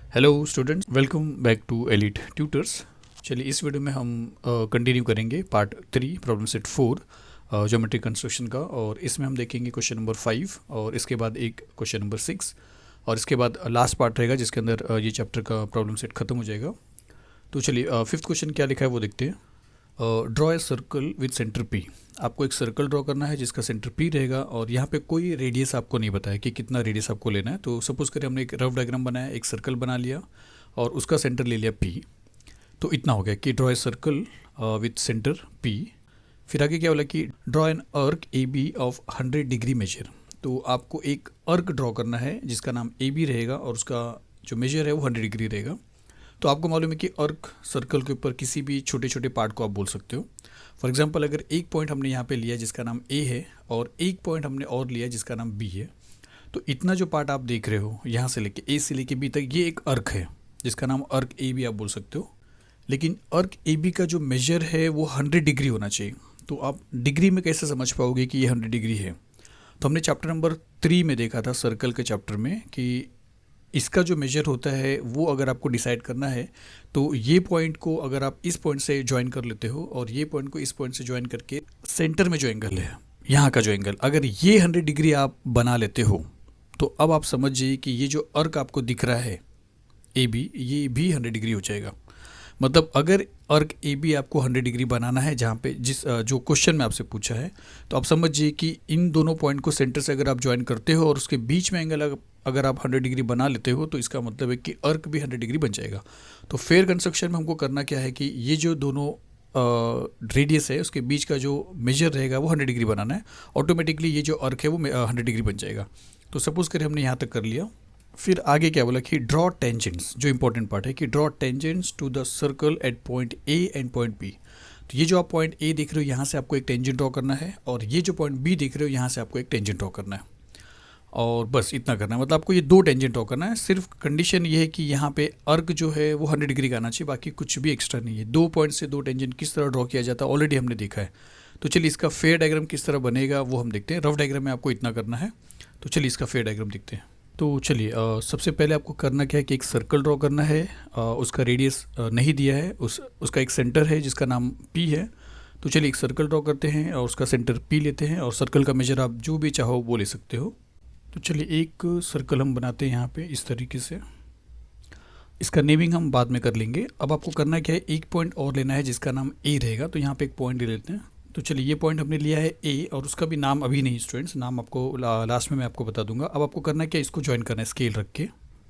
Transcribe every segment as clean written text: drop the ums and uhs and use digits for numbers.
Hello students, welcome back to Elite Tutors. चलिए इस video में हम कंटिन्यू करेंगे part 3 problem set 4 geometric construction का। और इसमें हम देखेंगे क्वेश्चन नंबर 5 और इसके बाद एक क्वेश्चन नंबर 6 और इसके बाद लास्ट पार्ट रहेगा जिसके अंदर ये चैप्टर का प्रॉब्लम सेट खत्म हो जाएगा। तो चलिए फिफ्थ क्वेश्चन क्या लिखा है वो देखते हैं। Draw a circle with centre P. आपको एक सर्कल ड्रॉ करना है जिसका सेंटर पी रहेगा और यहाँ पे कोई रेडियस आपको नहीं बताया कि कितना रेडियस आपको लेना है। तो सपोज करें हमने एक रफ डायग्राम बनाया, एक सर्कल बना लिया और उसका सेंटर ले लिया पी। तो इतना हो गया कि draw a circle with centre P. फिर आगे क्या बोला कि draw an arc A B of 100 degree measure. तो आपको एक अर्क ड्रॉ करना है जिसका नाम ए बी रहेगा और उसका जो मेजर है वो 100 डिग्री रहेगा। तो आपको मालूम है कि अर्क सर्कल के ऊपर किसी भी छोटे छोटे पार्ट को आप बोल सकते हो। फॉर एग्जांपल अगर एक पॉइंट हमने यहाँ पे लिया जिसका नाम ए है और एक पॉइंट हमने और लिया जिसका नाम बी है, तो इतना जो पार्ट आप देख रहे हो यहाँ से लेके ए से लेके बी तक, ये एक अर्क है जिसका नाम अर्क ए बी आप बोल सकते हो। लेकिन अर्क ए बी का जो मेजर है वो 100 डिग्री होना चाहिए। तो आप डिग्री में कैसे समझ पाओगे कि ये 100 डिग्री है? तो हमने चैप्टर नंबर 3 में देखा था सर्कल के चैप्टर में कि इसका जो मेजर होता है वो अगर आपको डिसाइड करना है तो ये पॉइंट को अगर आप इस पॉइंट से ज्वाइन कर लेते हो और ये पॉइंट को इस पॉइंट से ज्वाइन करके सेंटर में जो एंगल है यहाँ का जो एंगल, अगर ये 100 डिग्री आप बना लेते हो तो अब आप समझिए कि ये जो अर्क आपको दिख रहा है ए बी, ये भी 100 डिग्री हो जाएगा। मतलब अगर अर्क ए बी आपको 100 डिग्री बनाना है जहाँ पे जिस जो क्वेश्चन में आपसे पूछा है, तो आप समझिए कि इन दोनों पॉइंट को सेंटर से अगर आप ज्वाइन करते हो और उसके बीच में एंगल अगर आप 100 डिग्री बना लेते हो तो इसका मतलब है कि अर्क भी 100 डिग्री बन जाएगा। तो फेयर कंस्ट्रक्शन में हमको करना क्या है कि ये जो दोनों रेडियस है उसके बीच का जो मेजर रहेगा वो 100 डिग्री बनाना है। ऑटोमेटिकली ये जो अर्क है वो 100 डिग्री बन जाएगा। तो सपोज करें हमने यहाँ तक कर लिया। फिर आगे क्या बोला कि ड्रॉ टेंजेंट्स, जो इंपॉर्टेंट पार्ट है कि draw tangents to the circle at point A and point B. तो ये जो आप पॉइंट ए देख रहे हो यहाँ से आपको एक टेंजेंट ड्रॉ करना है और ये जो पॉइंट बी देख रहे हो यहाँ से आपको एक टेंजेंट ड्रॉ करना है। और बस इतना करना है। मतलब आपको ये दो टेंजेंट ड्रॉ करना है। सिर्फ कंडीशन ये है कि यहाँ पे अर्क जो है वो 100 डिग्री का आना चाहिए, बाकी कुछ भी एक्स्ट्रा नहीं है। दो पॉइंट से दो टेंजेंट किस तरह ड्रॉ किया जाता है ऑलरेडी हमने देखा है। तो चलिए इसका फेयर डायग्राम किस तरह बनेगा वो हम देखते हैं। रफ डायग्राम में आपको इतना करना है। तो चलिए इसका फेयर डायग्राम देखते हैं। तो चलिए सबसे पहले आपको करना क्या है कि एक सर्कल ड्रॉ करना है। उसका रेडियस नहीं दिया है, उसका एक सेंटर है जिसका नाम पी है। तो चलिए एक सर्कल ड्रॉ करते हैं और उसका सेंटर पी लेते हैं और सर्कल का मेजर आप जो भी चाहो वो ले सकते हो। तो चलिए एक सर्कल हम बनाते हैं यहाँ पे इस तरीके से। इसका नेमिंग हम बाद में कर लेंगे। अब आपको करना क्या है, एक पॉइंट और लेना है जिसका नाम ए रहेगा। तो यहाँ पे एक पॉइंट ले लेते हैं। तो चलिए ये पॉइंट हमने लिया है ए और उसका भी नाम अभी नहीं स्टूडेंट्स, नाम आपको लास्ट में मैं आपको बता दूंगा। अब आपको करना है क्या, इसको ज्वाइन करना है स्केल रख के।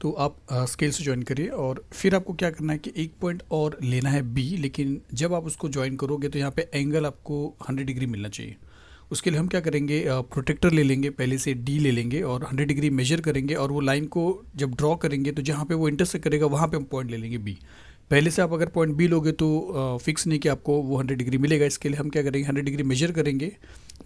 तो आप स्केल से ज्वाइन करिए और फिर आपको क्या करना है कि एक पॉइंट और लेना है बी। लेकिन जब आप उसको ज्वाइन करोगे तो यहाँ पे एंगल आपको 100 डिग्री मिलना चाहिए। उसके लिए हम क्या करेंगे, प्रोटेक्टर ले लेंगे, पहले से डी ले लेंगे और 100 डिग्री मेजर करेंगे और वो लाइन को जब ड्रॉ करेंगे तो जहाँ पे वो इंटरसेक्ट करेगा वहाँ पे हम पॉइंट ले लेंगे बी। पहले से आप अगर पॉइंट बी लोगे तो फिक्स नहीं कि आपको वो 100 डिग्री मिलेगा। इसके लिए हम क्या करेंगे, 100 डिग्री मेजर करेंगे,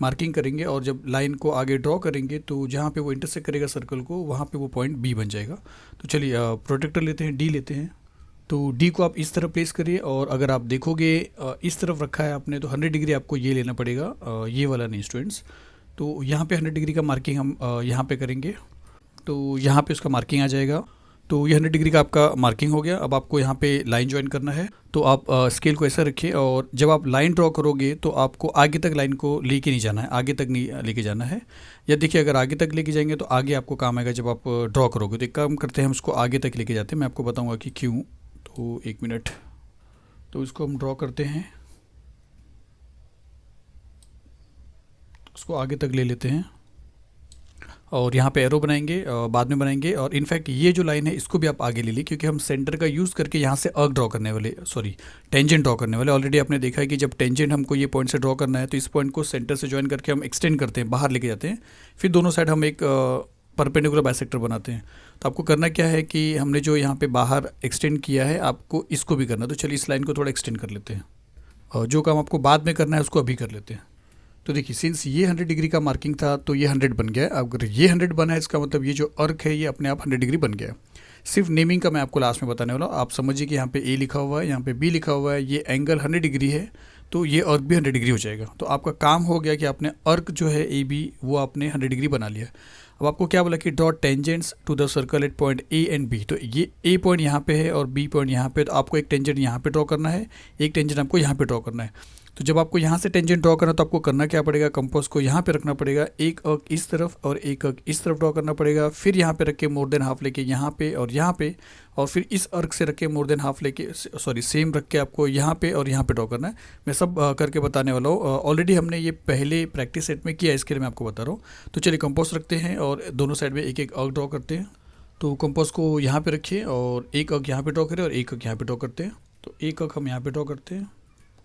मार्किंग करेंगे और जब लाइन को आगे ड्रॉ करेंगे तो जहाँ पे वो इंटरसेक्ट करेगा सर्कल को वहाँ पे वो पॉइंट बी बन जाएगा। तो चलिए प्रोटेक्टर लेते हैं, डी लेते हैं। तो डी को आप इस तरफ प्लेस करिए और अगर आप देखोगे इस तरफ रखा है आपने तो 100 डिग्री आपको ये लेना पड़ेगा, ये वाला नहीं स्टूडेंट्स। तो यहाँ पे 100 डिग्री का मार्किंग हम यहाँ पे करेंगे। तो यहाँ पे उसका मार्किंग आ जाएगा। तो ये 100 डिग्री का आपका मार्किंग हो गया। अब आपको यहाँ पे लाइन ज्वाइन करना है। तो आप स्केल को ऐसा रखिए और जब आप लाइन ड्रॉ करोगे तो आपको आगे तक लाइन को लेके नहीं जाना है, आगे तक नहीं लेके जाना है। या देखिए अगर आगे तक लेके जाएंगे तो आगे आपको काम आएगा जब आप ड्रॉ करोगे। तो एक काम करते हैं, हम उसको आगे तक लेके जाते हैं, मैं आपको बताऊँगा कि क्यों। तो एक मिनट। तो इसको हम ड्रॉ करते हैं, उसको आगे तक ले लेते हैं और यहाँ पे एरो बनाएंगे, बाद में बनाएंगे। और इनफैक्ट ये जो लाइन है इसको भी आप आगे ले लीजिए क्योंकि हम सेंटर का यूज़ करके यहाँ से अर्क ड्रॉ करने वाले, सॉरी टेंजेंट ड्रॉ करने वाले। ऑलरेडी आपने देखा है कि जब टेंजेंट हमको ये पॉइंट से ड्रॉ करना है तो इस पॉइंट को सेंटर से ज्वाइन करके हम एक्सटेंड करते हैं, बाहर लेके जाते हैं। फिर दोनों साइड हम एक परपेंडिकुलर बाइसेक्टर बनाते हैं। तो आपको करना क्या है कि हमने जो यहाँ पे बाहर एक्सटेंड किया है आपको इसको भी करना। तो चलिए इस लाइन को थोड़ा एक्सटेंड कर लेते हैं और जो काम आपको बाद में करना है उसको अभी कर लेते हैं। तो देखिए सिंस ये 100 डिग्री का मार्किंग था तो ये 100 बन गया है। अगर ये 100 बना है इसका मतलब ये जो अर्क है ये अपने आप 100 डिग्री बन गया है। सिर्फ नेमिंग का मैं आपको लास्ट में बताने वाला हूँ। आप समझिए कि यहाँ पे ए लिखा हुआ है, यहाँ पे बी लिखा हुआ है, ये एंगल 100 डिग्री है। तो ये अर्क भी 100 डिग्री हो जाएगा। तो आपका काम हो गया कि आपने अर्क जो है ए बी वो आपने 100 डिग्री बना लिया। अब आपको क्या बोला कि draw tangents to the circle at point A and B. तो ये ए पॉइंट यहाँ पे है और बी पॉइंट यहाँ पे, तो आपको एक टेंजेंट यहाँ पे ड्रॉ करना है, एक टेंजेंट आपको यहाँ पे ड्रॉ करना है। तो जब आपको यहाँ से टेंजेंट ड्रॉ करना है तो आपको करना क्या पड़ेगा, कंपास को यहाँ पे रखना पड़ेगा, एक अर्क इस तरफ और एक अर्क इस तरफ ड्रॉ करना पड़ेगा, फिर यहाँ पे रख के मोर देन हाफ लेके यहाँ पे और यहाँ पे, और फिर इस अर्क से रख के मोर देन हाफ लेके, सॉरी सेम रख के आपको यहाँ पे और यहाँ पे ड्रॉ करना है। मैं सब करके बताने वाला हूँ, ऑलरेडी हमने ये पहले प्रैक्टिस सेट में किया, इसके लिए मैं आपको बता रहा हूँ। तो चलिए कंपास रखते हैं और दोनों साइड में एक एक अर्क ड्रॉ करते हैं। तो कंपास को यहाँ पे रखिए और एक अर्क यहाँ पे ड्रॉ करें और एक अर्क यहाँ पे ड्रॉ करते हैं। तो एक अर्क हम यहाँ पे ड्रॉ करते हैं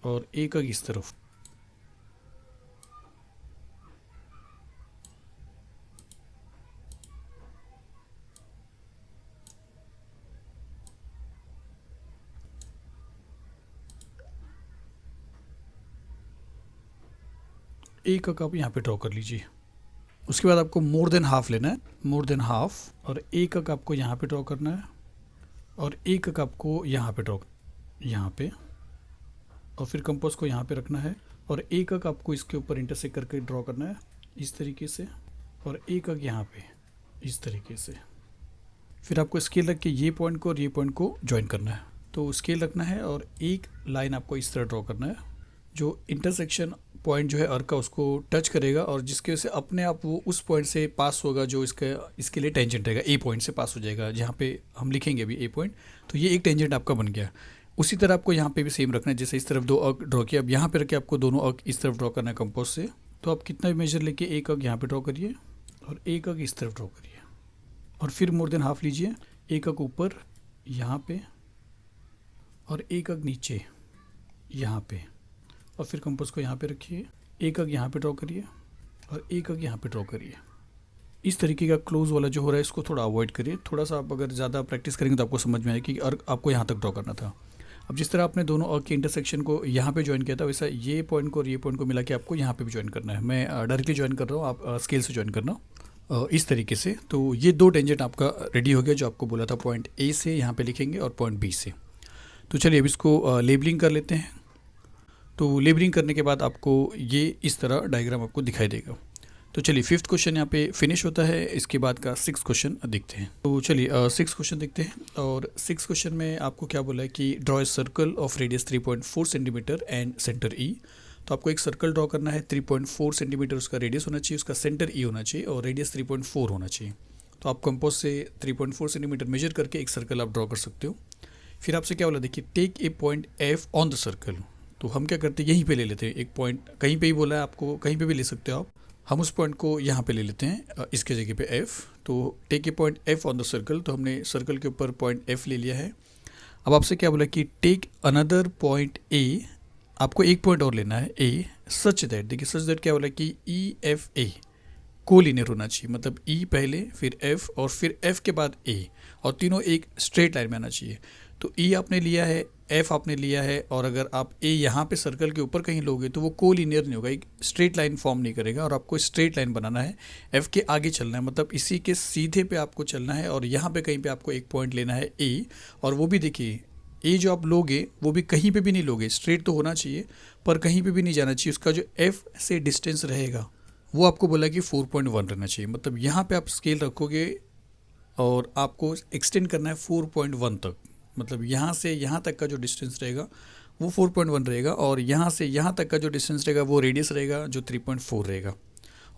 और एक अर्क इस तरफ। एक अर्क आप यहाँ पे ड्रॉ कर लीजिए। उसके बाद आपको मोर देन हाफ लेना है, मोर देन हाफ, और एक अर्क आपको यहाँ पे ड्रॉ करना है और एक अर्क आपको यहाँ पे ड्रॉ, यहाँ पे, और फिर कंपास को यहाँ पे रखना है और एक अर्क आपको इसके ऊपर इंटरसेक्ट करके ड्रॉ करना है इस तरीके से, और एक अर्क यहाँ पे इस तरीके से। फिर आपको स्केल रख के ये पॉइंट को और ये पॉइंट को ज्वाइन करना है। तो स्केल रखना है और एक लाइन आपको इस तरह ड्रॉ करना है जो इंटरसेक्शन पॉइंट जो है अर्क का उसको टच करेगा और जिसके वजह से अपने आप वो उस पॉइंट से पास होगा जो इसके लिए टेंजेंट रहेगा, ए पॉइंट से पास हो जाएगा, जहाँ पे हम लिखेंगे अभी ए पॉइंट। तो ये एक टेंजेंट आपका बन गया। उसी तरह आपको यहाँ पे भी सेम रखना है, जैसे इस तरफ दो अर्क ड्रॉ किया, अब यहाँ पे रख के आपको दोनों अर्क इस तरफ ड्रॉ करना है कंपास से। तो आप कितना भी मेजर लेके एक अर्क यहाँ पे ड्रॉ करिए और एक अर्क इस तरफ ड्रॉ करिए, और फिर मोर देन हाफ लीजिए, एक अर्क ऊपर यहाँ पे और एक अर्क नीचे यहाँ पे, और फिर कंपास को यहाँ पे रखिए, एक अर्क यहाँ पे ड्रॉ करिए और एक अर्क यहाँ पे ड्रॉ करिए। इस तरीके का क्लोज वाला जो हो रहा है इसको थोड़ा अवॉइड करिए। थोड़ा सा आप अगर ज़्यादा प्रैक्टिस करेंगे तो आपको समझ में आएगा कि अर्क आपको यहाँ तक ड्रॉ करना था। अब जिस तरह आपने दोनों अर्क के इंटरसेक्शन को यहाँ पे ज्वाइन किया था, वैसा ये पॉइंट को और ये पॉइंट को मिला के आपको यहाँ पे भी ज्वाइन करना है। मैं डायरेक्टली ज्वाइन कर रहा हूँ, आप स्केल से ज्वाइन करना इस तरीके से। तो ये दो टेंजेंट आपका रेडी हो गया जो आपको बोला था पॉइंट ए से यहाँ पे लिखेंगे और पॉइंट बी से। तो चलिए अब इसको लेबलिंग कर लेते हैं। तो लेबलिंग करने के बाद आपको ये इस तरह डायग्राम आपको दिखाई देगा। तो चलिए 5th क्वेश्चन यहाँ पे फिनिश होता है, इसके बाद का 6th क्वेश्चन देखते हैं। तो चलिए 6th क्वेश्चन देखते हैं। और 6th क्वेश्चन में आपको क्या बोला है कि draw a circle of radius 3.4 centimetre and centre E. तो आपको एक सर्कल ड्रॉ करना है, 3.4 सेंटीमीटर उसका रेडियस होना चाहिए, उसका सेंटर ई होना चाहिए और रेडियस 3.4 होना चाहिए। तो आप कंपास से 3.4 सेंटीमीटर मेजर करके एक सर्कल आप ड्रॉ कर सकते हो। फिर आपसे क्या बोला, देखिए take a point F on the circle. तो हम क्या करते हैं, यहीं पे ले लेते हैं एक पॉइंट, कहीं पे ही बोला है आपको, कहीं पे भी ले सकते हो आप। हम उस पॉइंट को यहाँ पे ले लेते हैं, इसके जगह पे एफ़। तो take a point F on the circle, तो हमने सर्कल के ऊपर पॉइंट एफ ले लिया है। अब आपसे क्या बोला कि टेक अनदर पॉइंट ए, आपको एक पॉइंट और लेना है ए, सच दैट, देखिए सच दैट क्या बोला कि ई एफ ए को लीनियर होना चाहिए, मतलब ई पहले फिर एफ और फिर एफ के बाद ए, और तीनों एक स्ट्रेट लाइन में आना चाहिए। तो ई आपने लिया है, एफ आपने लिया है, और अगर आप ए यहाँ पे सर्कल के ऊपर कहीं लोगे तो वो को लीनियर नहीं होगा, एक स्ट्रेट लाइन फॉर्म नहीं करेगा, और आपको स्ट्रेट लाइन बनाना है, एफ के आगे चलना है, मतलब इसी के सीधे पे आपको चलना है, और यहाँ पे कहीं पे आपको एक पॉइंट लेना है ए। और वो भी देखिए ए जो आप लोगे वो भी कहीं पे भी नहीं लोगे, स्ट्रेट तो होना चाहिए पर कहीं पे भी नहीं जाना चाहिए, उसका जो एफ से डिस्टेंस रहेगा वो आपको बोला कि 4.1 रहना चाहिए। मतलब यहाँ पे आप स्केल रखोगे और आपको एक्सटेंड करना है 4.1 तक, मतलब यहाँ से यहाँ तक का जो डिस्टेंस रहेगा वो 4.1 रहेगा, और यहाँ से यहाँ तक का जो डिस्टेंस रहेगा वो रेडियस रहेगा जो 3.4 रहेगा।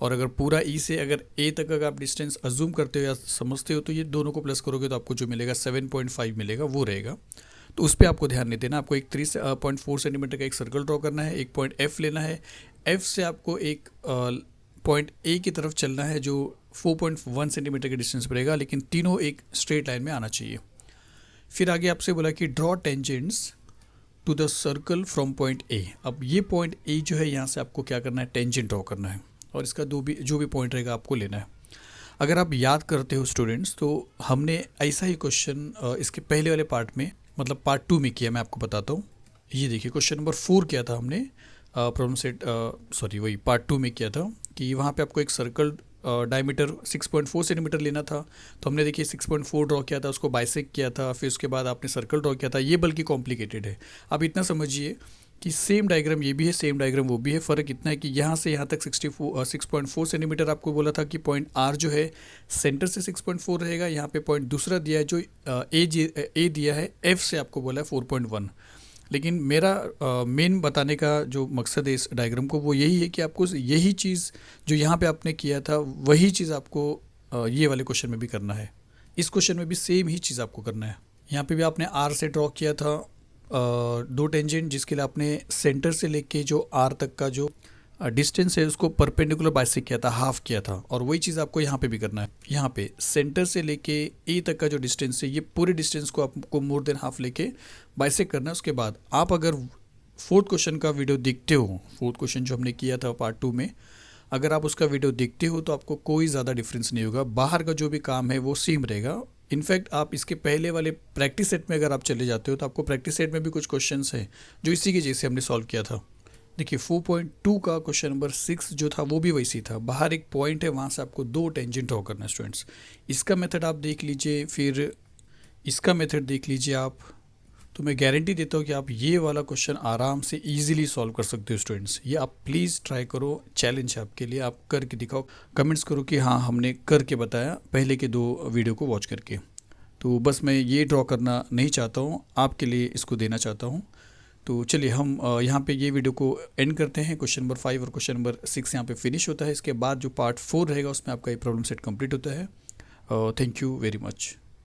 और अगर पूरा ई से अगर ए तक का आप डिस्टेंस अज्यूम करते हो या समझते हो तो ये दोनों को प्लस करोगे तो आपको जो मिलेगा 7.5 मिलेगा, वो रहेगा। तो उस पर आपको ध्यान नहीं देना। आपको एक 3.4 सेंटीमीटर का एक सर्कल ड्रॉ करना है, एक पॉइंट एफ लेना है, एफ से आपको एक पॉइंट ए की तरफ चलना है जो 4.1 सेंटीमीटर के डिस्टेंस पर रहेगा, लेकिन तीनों एक स्ट्रेट लाइन में आना चाहिए। फिर आगे आपसे बोला कि draw tangents to the circle from point A. अब ये पॉइंट ए जो है यहाँ से आपको क्या करना है, टेंजेंट ड्रॉ करना है, और इसका जो भी पॉइंट रहेगा आपको लेना है। अगर आप याद करते हो स्टूडेंट्स, तो हमने ऐसा ही क्वेश्चन इसके पहले वाले पार्ट में, मतलब पार्ट 2 में किया। मैं आपको बताता हूँ, ये देखिए क्वेश्चन नंबर 4 किया था हमने प्रॉब्लम सेट, वही पार्ट 2 में किया था कि वहाँ पे आपको एक सर्कल डायमीटर 6.4 सेंटीमीटर लेना था। तो हमने देखिए 6.4 ड्रॉ किया था, उसको बाइसेक्ट किया था, फिर उसके बाद आपने सर्कल ड्रॉ किया था। ये बल्कि कॉम्प्लिकेटेड है। आप इतना समझिए कि सेम डायग्राम ये भी है, सेम डायग्राम वो भी है। फ़र्क इतना है कि यहाँ से यहाँ तक 6.4 सेंटीमीटर आपको बोला था कि पॉइंट आर जो है सेंटर से 6.4 रहेगा। यहाँ पे पॉइंट दूसरा दिया है जो ए दिया है एफ से आपको बोला है 4.1। लेकिन मेरा मेन बताने का जो मकसद है इस डायग्राम को वो यही है कि आपको यही चीज़ जो यहाँ पे आपने किया था वही चीज़ आपको ये वाले क्वेश्चन में भी करना है। इस क्वेश्चन में भी सेम ही चीज़ आपको करना है। यहाँ पे भी आपने आर से ड्रॉ किया था दो टेंजेंट, जिसके लिए आपने सेंटर से लेके जो आर तक का जो डिस्टेंस है उसको परपेंडिकुलर बाइसेक्ट किया था, हाफ किया था। और वही चीज़ आपको यहाँ पे भी करना है। यहाँ पे सेंटर से लेके ए तक का जो डिस्टेंस है ये पूरे डिस्टेंस को आपको मोर देन हाफ लेके बाइसेक्ट करना है। उसके बाद आप अगर फोर्थ क्वेश्चन का वीडियो देखते हो, फोर्थ क्वेश्चन जो हमने किया था पार्ट 2 में, अगर आप उसका वीडियो देखते हो तो आपको कोई ज़्यादा डिफरेंस नहीं होगा। बाहर का जो भी काम है वो सेम रहेगा। इनफैक्ट आप इसके पहले वाले प्रैक्टिस सेट में अगर आप चले जाते हो तो आपको प्रैक्टिस सेट में भी कुछ क्वेश्चंस हैं जो इसी के जैसे हमने सॉल्व किया था। देखिए 4.2 का क्वेश्चन नंबर 6 जो था वो भी वैसी था। बाहर एक पॉइंट है, वहाँ से आपको दो टेंजेंट ड्रॉ करना है स्टूडेंट्स। इसका मेथड आप देख लीजिए, फिर इसका मेथड देख लीजिए आप, तो मैं गारंटी देता हूँ कि आप ये वाला क्वेश्चन आराम से इजीली सॉल्व कर सकते हो स्टूडेंट्स। ये आप प्लीज़ ट्राई करो, चैलेंज है आपके लिए। आप करके दिखाओ, कमेंट्स करो कि हाँ हमने करके बताया पहले के 2 वीडियो को वॉच करके। तो बस मैं ये ड्रॉ करना नहीं चाहता हूँ, आपके लिए इसको देना चाहता हूँ। तो चलिए हम यहाँ पे ये वीडियो को एंड करते हैं। क्वेश्चन नंबर 5 और क्वेश्चन नंबर 6 यहाँ पे फिनिश होता है। इसके बाद जो पार्ट 4 रहेगा उसमें आपका ये प्रॉब्लम सेट कंप्लीट होता है। Thank you very much.